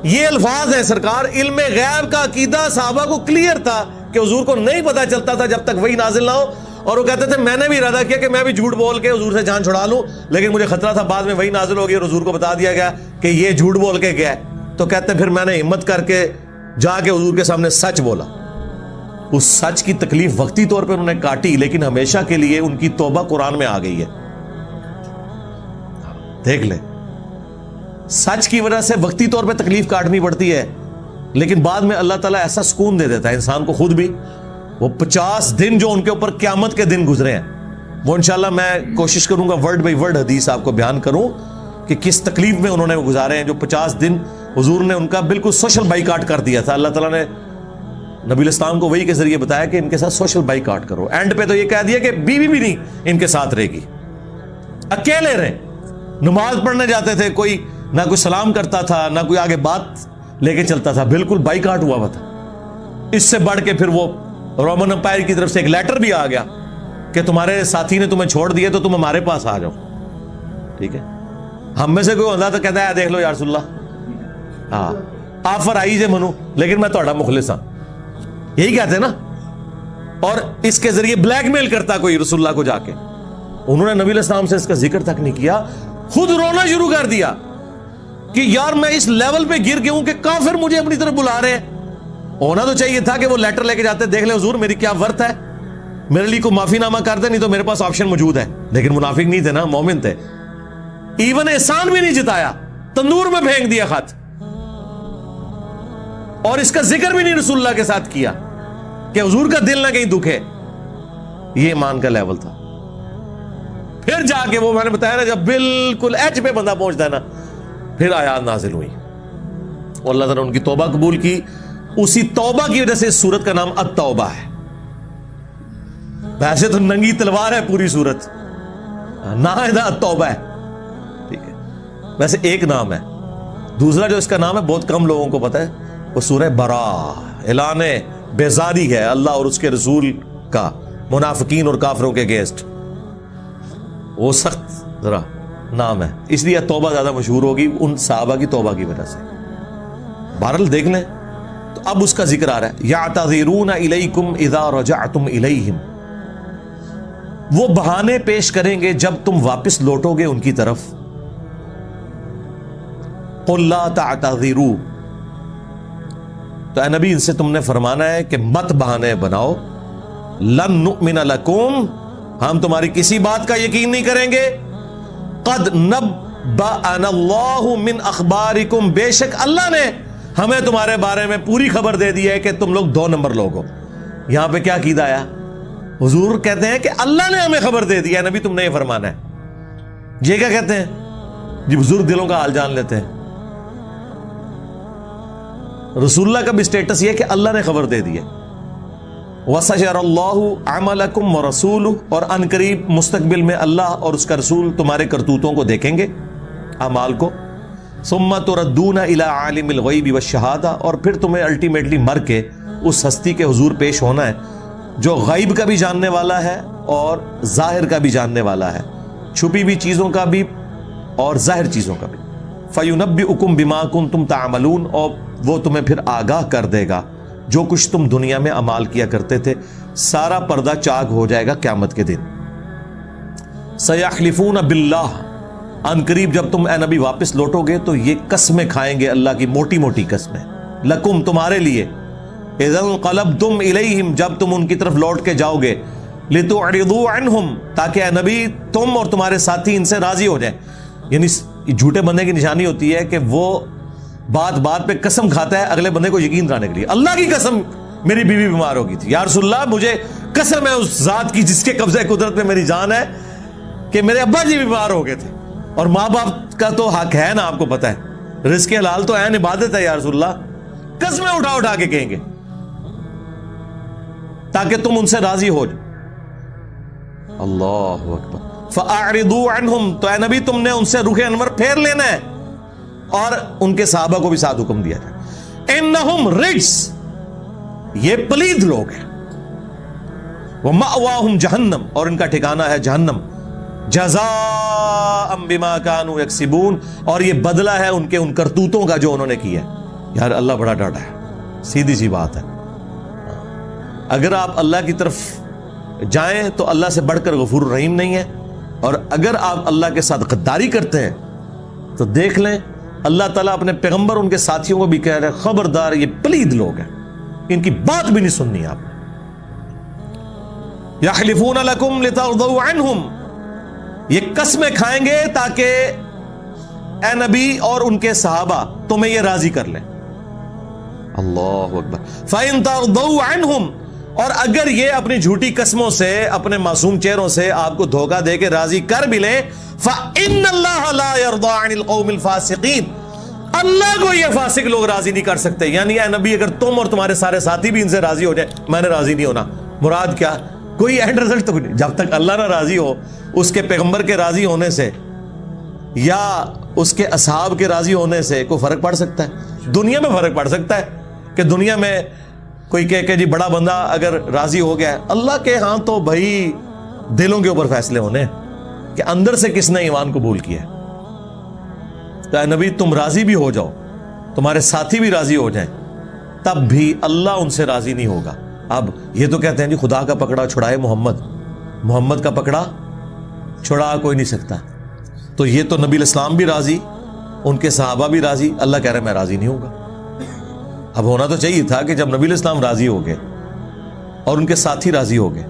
یہ الفاظ ہیں سرکار. علم غیب کا عقیدہ صحابہ کو کلیئر تھا کہ حضور کو نہیں پتا چلتا تھا جب تک وحی نازل نہ ہو. اور وہ کہتے تھے میں نے بھی ارادہ کیا کہ میں بھی جھوٹ بول کے حضور سے جان چھڑا لوں، لیکن مجھے خطرہ تھا بعد میں وحی نازل ہو گئی اور حضور کو بتا دیا گیا کہ یہ جھوٹ بول کے گیا ہے. تو کہتے پھر میں نے ہمت کر کے جا کے حضور کے سامنے سچ بولا. اس سچ کی تکلیف وقتی طور پہ انہوں نے کاٹی، لیکن ہمیشہ کے لیے ان کی توبہ قرآن میں آ گئی ہے. دیکھ لے، سچ کی وجہ سے وقتی طور پہ تکلیف کاٹنی پڑتی ہے، لیکن بعد میں اللہ تعالیٰ ایسا سکون دے دیتا ہے انسان کو خود بھی. وہ 50 دن جو ان کے اوپر قیامت کے دن گزرے ہیں، وہ انشاءاللہ میں کوشش کروں گا ورڈ بائی ورڈ حدیث آپ کو بیان کروں کہ کس تکلیف میں انہوں نے گزارے ہیں. جو 50 دن حضور نے ان کا بالکل سوشل بائیکاٹ کر دیا تھا. اللہ تعالیٰ نے نبی علیہ السلام کو وحی کے ذریعے بتایا کہ ان کے ساتھ سوشل بائیکاٹ کرو. اینڈ پہ تو یہ کہہ دیا کہ بیوی بھی نہیں ان کے ساتھ رہے گی، اکیلے رہے. نماز پڑھنے جاتے تھے، کوئی نہ کوئی سلام کرتا تھا، نہ کوئی آگے بات لے کے چلتا تھا، بالکل بائیکاٹ ہوا تھا. اس سے بڑھ کے پھر وہ رومن امپائر کی طرف سے ایک لیٹر بھی آ گیا کہ تمہارے ساتھی نے تمہیں چھوڑ دیا تو تم ہمارے پاس آ جاؤ. ٹھیک ہے، ہم میں سے کوئی ہوتا تو کہتا ہے دیکھ لو یا رسول اللہ، ہاں آفر آئی جے منو، لیکن میں تہاڈا مخلص ہاں، یہی کہتے ہیں نا. اور اس کے ذریعے بلیک میل کرتا کوئی رسول اللہ کو جا کے. انہوں نے نبی علیہ السلام سے اس کا ذکر تک نہیں کیا، خود رونا شروع کر دیا کہ یار میں اس لیول پہ گر گیا ہوں کہ کافر مجھے اپنی طرف بلا رہے ہیں. ہونا تو چاہیے تھا کہ وہ لیٹر لے کے جاتے، دیکھ لیں حضور میری کیا ورت ہے، میرے لیے کوئی معافی نامہ کر دے، نہیں تو میرے پاس آپشن موجود ہے. لیکن منافق نہیں تھے نا، مومن تھے. ایون احسان بھی نہیں جتایا، تندور میں پھینک دیا خط، اور اس کا ذکر بھی نہیں رسول اللہ کے ساتھ کیا کہ حضور کا دل نہ کہیں دکھے. یہ ایمان کا لیول تھا. پھر جا کے وہ میں نے بتایا نا، جب بالکل ایج پہ بندہ پہنچتا ہے نا، پھر آیات نازل ہوئی اور اللہ تعالیٰ نے ان کی توبہ قبول کی. اسی توبہ کی وجہ سے اس سورت کا نام التوبہ ہے. ویسے تو ننگی تلوار ہے پوری سورت، نام التوبہ ہے. ٹھیک ہے، ویسے ایک نام ہے. دوسرا جو اس کا نام ہے بہت کم لوگوں کو پتا ہے، وہ سورہ برا، اعلان بیزاری ہے اللہ اور اس کے رسول کا منافقین اور کافروں کے اگینسٹ. وہ سخت ذرا نام ہے، اس لیے توبہ زیادہ مشہور ہوگی ان صحابہ کی توبہ کی وجہ سے. بہرحال دیکھ لیں تو اب اس کا ذکر آ رہا ہے، یعتذرون الیکم اذا رجعتم الیہم. وہ بہانے پیش کریں گے جب تم واپس لوٹو گے ان کی طرف. قل لا تعتذروا، تو اے نبی ان سے تم نے فرمانا ہے کہ مت بہانے بناؤ، لن نؤمن لکم، ہم تمہاری کسی بات کا یقین نہیں کریں گے، قد نبأنا اللہ من اخبارکم، بے شک اللہ نے ہمیں تمہارے بارے میں پوری خبر دے دی ہے کہ تم لوگ 2 نمبر لوگ ہو۔ یہاں پہ کیا عقیدہ آیا؟ حضور کہتے ہیں کہ اللہ نے ہمیں خبر دے دی ہے، نبی تم نے یہ فرمانا ہے۔ یہ کیا کہتے ہیں جی؟ بزرگ دلوں کا حال جان لیتے ہیں۔ رسول اللہ کا بھی سٹیٹس یہ کہ اللہ نے خبر دے دی ہے۔ وَسَيَرَ اللَّهُ عَمَلَكُمْ وَرَسُولُهُ، اور ان قریب مستقبل میں اللہ اور اس کا رسول تمہارے کرتوتوں کو دیکھیں گے، اعمال کو۔ ثُمَّ تُرَدُّونَ إِلَىٰ عَالِمِ الْغَيْبِ وَالشَّهَادَةِ، اور پھر تمہیں الٹیمیٹلی مر کے اس ہستی کے حضور پیش ہونا ہے جو غیب کا بھی جاننے والا ہے اور ظاہر کا بھی جاننے والا ہے، چھپی ہوئی چیزوں کا بھی اور ظاہر چیزوں کا بھی۔ فَيُنَبِّئُكُم بِمَا كُنتُمْ تَعْمَلُونَ، اور وہ تمہیں پھر آگاہ کر دے گا جو کچھ تم دنیا میں اعمال کیا کرتے تھے، سارا پردہ چاک ہو جائے گا قیامت کے دن۔ سَيَحْلِفُونَ بِاللَّهِ، ان قریب جب تم اے نبی واپس لوٹو گے تو یہ قسمیں کھائیں گے، اللہ کی موٹی موٹی قسمیں، لکم تمہارے لیے، اذا انقلبتم الیہم، جب تم ان کی طرف لوٹ کے جاؤ گے، لتعرضوا عنہم، تاکہ اے نبی تم اور تمہارے ساتھی ان سے راضی ہو جائیں۔ یعنی جھوٹے بندے کی نشانی ہوتی ہے کہ وہ بات بات پہ قسم کھاتا ہے اگلے بندے کو یقین دلانے کے لیے۔ اللہ کی قسم میری بیوی بیمار ہو گئی تھی، یا رسول اللہ مجھے قسم ہے اس ذات کی جس کے قبضہ قدرت میں میری جان ہے کہ میرے ابا جی بیمار ہو گئے تھے، اور ماں باپ کا تو حق ہے نا، آپ کو پتہ ہے، رزق حلال تو عین عبادت ہے، یا رسول اللہ قسمیں اٹھا اٹھا کے کہیں گے تاکہ تم ان سے راضی ہو جاؤ۔ اللہ اکبر۔ فَأَعْرِضُوا عَنْهُمْ، تو اے نبی تم نے ان سے رخ انور پھیر لینا ہے، اور ان کے صحابہ کو بھی ساتھ حکم دیا جائے۔ اِنَّهُمْ رِجْسٌ، یہ پلید لوگ ہیں، وَمَأْوَاهُمْ جَهَنَّمْ، اور ان کا ٹھکانہ ہے جہنم، جَزَاءً بِمَا كَانُوا يَكْسِبُونَ، اور یہ بدلہ ہے ان کے ان کرتوتوں کا جو انہوں نے کیا ہے۔ یار اللہ بڑا ڈاٹا ہے، سیدھی سی بات ہے۔ اگر آپ اللہ کی طرف جائیں تو اللہ سے بڑھ کر غفور الرحیم نہیں ہے، اور اگر آپ اللہ کے ساتھ غداری کرتے ہیں تو دیکھ لیں اللہ تعالیٰ اپنے پیغمبر ان کے ساتھیوں کو بھی کہہ رہے ہیں خبردار یہ پلید لوگ ہیں، ان کی بات بھی نہیں سننی آپ۔ یحلفون لکم لترضوا عنہم، یہ قسمیں کھائیں گے تاکہ اے نبی اور ان کے صحابہ تمہیں یہ راضی کر لیں۔ اللہ اکبر۔ فَإِن تَرْضَوْا عَنْهُمْ، اور اگر یہ اپنی جھوٹی قسموں سے، اپنے معصوم چہروں سے آپ کو دھوکہ دے کے راضی کر بھی لیں، فَإِنَّ اللَّهَ لَا يَرْضَىٰ عَنِ الْقَوْمِ الْفَاسِقِينَ، اللہ کو یہ فاسق لوگ راضی نہیں کر سکتے۔ یعنی اے نبی اگر تم اور تمہارے سارے ساتھی بھی ان سے راضی ہو جائیں، میں نے راضی نہیں ہونا، مراد کیا؟ کوئی اینڈ رزلٹ تو نہیں، جب تک اللہ نہ راضی ہو اس کے پیغمبر کے راضی ہونے سے یا اس کے اصحاب کے راضی ہونے سے کوئی فرق پڑ سکتا ہے؟ دنیا میں فرق پڑ سکتا ہے کہ دنیا میں کوئی کہے کہ جی بڑا بندہ اگر راضی ہو گیا ہے، اللہ کے ہاں تو بھائی دلوں کے اوپر فیصلے ہونے کہ اندر سے کس نے ایمان قبول کیا ہے۔ تو اے نبی تم راضی بھی ہو جاؤ، تمہارے ساتھی بھی راضی ہو جائیں، تب بھی اللہ ان سے راضی نہیں ہوگا۔ اب یہ تو کہتے ہیں جی خدا کا پکڑا چھڑائے محمد، محمد کا پکڑا چھڑا کوئی نہیں سکتا، تو یہ تو نبی الاسلام بھی راضی، ان کے صحابہ بھی راضی، اللہ کہہ رہے میں راضی نہیں ہوگا۔ اب ہونا تو چاہیے تھا کہ جب نبی الاسلام راضی ہو گئے اور ان کے ساتھی راضی ہو گئے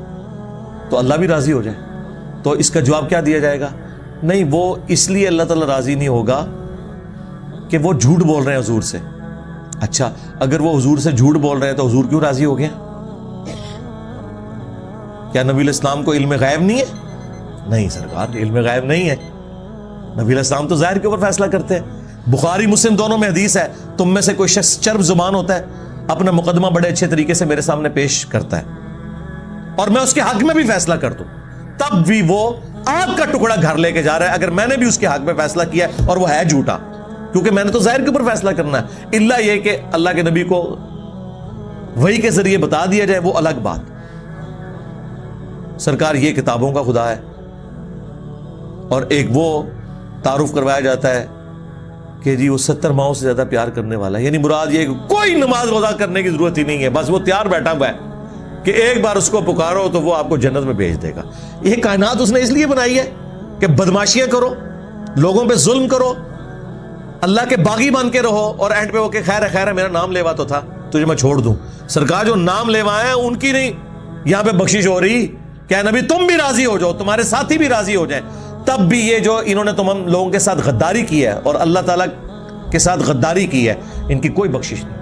تو اللہ بھی راضی ہو جائے۔ تو اس کا جواب کیا دیا جائے گا؟ نہیں، وہ اس لیے اللہ تعالیٰ راضی نہیں ہوگا کہ وہ جھوٹ بول رہے ہیں حضور سے۔ اچھا اگر وہ حضور سے جھوٹ بول رہے ہیں تو حضور کیوں راضی ہو گئے؟ کیا نبی الاسلام کو علم غیب نہیں ہے؟ نہیں سرکار، علم غیب نہیں ہے، نبی الاسلام تو ظاہر کے اوپر فیصلہ کرتے ہیں۔ بخاری مسلم دونوں میں حدیث ہے، تم میں سے کوئی شخص چرب زبان ہوتا ہے، اپنا مقدمہ بڑے اچھے طریقے سے میرے سامنے پیش کرتا ہے اور میں اس کے حق میں بھی فیصلہ کر دوں، تب بھی وہ آگ کا ٹکڑا گھر لے کے جا رہا ہے اگر میں نے بھی اس کے حق میں فیصلہ کیا ہے اور وہ ہے جھوٹا، کیونکہ میں نے تو ظاہر کے اوپر فیصلہ کرنا ہے، الا یہ کہ اللہ کے نبی کو وحی کے ذریعے بتا دیا جائے وہ الگ بات۔ سرکار یہ کتابوں کا خدا ہے، اور ایک وہ تعارف کروایا جاتا ہے کہ جی وہ 70 ماہوں سے زیادہ پیار کرنے والا ہے، یعنی مراد یہ کہ کوئی نماز روزہ کرنے کی ضرورت ہی نہیں ہے، بس وہ تیار بیٹھا ہوا ہے کہ ایک بار اس کو پکارو تو وہ آپ کو جنت میں بھیج دے گا۔ یہ کائنات اس نے اس لیے بنائی ہے کہ بدماشیاں کرو، لوگوں پہ ظلم کرو، اللہ کے باغی بن کے رہو، اور اینڈ پہ وہ کہ خیر ہے خیر ہے میرا نام لیوا تو تھا، تجھے میں چھوڑ دوں. سرکار جو نام لیوائے ہیں ان کی نہیں یہاں پہ بخشش ہو رہی کہ نبی تم بھی راضی ہو جاؤ, تمہارے ساتھی بھی راضی ہو جائیں. تب بھی یہ جو انہوں نے تمام لوگوں کے ساتھ غداری کی ہے اور اللہ تعالیٰ کے ساتھ غداری کی ہے, ان کی کوئی بخشش نہیں.